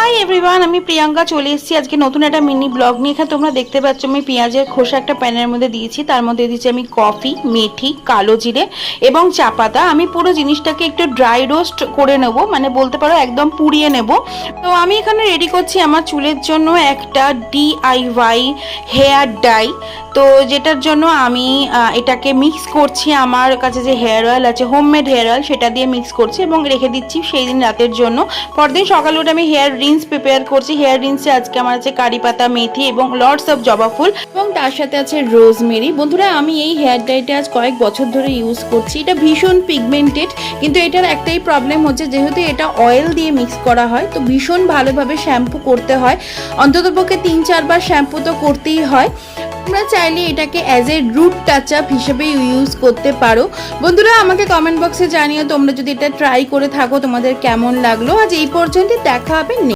Hi everyone, আমি প্রিয়াঙ্কা চলে এসেছি আজকে নতুন একটা মিনি ব্লগ নিয়ে। এখানে তোমরা দেখতে পাচ্ছ আমি পেঁয়াজের খোসা একটা প্যানের মধ্যে দিয়েছি, তার মধ্যে দিয়েছি আমি কফি, মেথি, কালো জিরে এবং চা পাতা। আমি পুরো জিনিসটাকে একটু ড্রাই রোস্ট করে নেব, মানে বলতে পারো একদম পুড়িয়ে নেব। তো আমি এখানে রেডি করছি আমার চুলের জন্য একটা ডিআইওয়াই হেয়ার ডাই। তো যেটার জন্য আমি এটাকে মিক্স করছি, আমার কাছে যে হেয়ার অয়েল আছে হোমমেড হেয়ার অয়েল সেটা দিয়ে মিক্স করছি এবং রেখে দিচ্ছি সেই দিন রাতের জন্য। পরদিন সকালে উঠে আমি হেয়ার রিন্স প্রিপেয়ার করছি। হেয়ার রিন্সে আজকে আমার আছে কারি পাতা, মেথি এবং লটস অফ জবা ফুল এবং তার সাথে আছে রোজমেরি। বন্ধুরা, আমি এই হেয়ার ডাইটা আজ কয়েক বছর ধরে ইউজ করছি। এটা ভীষণ পিগমেন্টেড, কিন্তু এটার একটাই প্রবলেম হচ্ছে যেহেতু এটা অয়েল দিয়ে মিক্স করা হয় তো ভীষণ ভালোভাবে শ্যাম্পু করতে হয়, অন্ততপক্ষে 3-4 বার শ্যাম্পু তো করতেই হয়। তোমরা চাইলে এটাকে as a root touch up হিসেবে ইউজ করতে পারো। বন্ধুরা, আমাকে কমেন্ট বক্সে জানিও তোমরা যদি এটা ট্রাই করে থাকো তোমাদের কেমন লাগলো। আজ এই পর্যন্ত, দেখা হবে।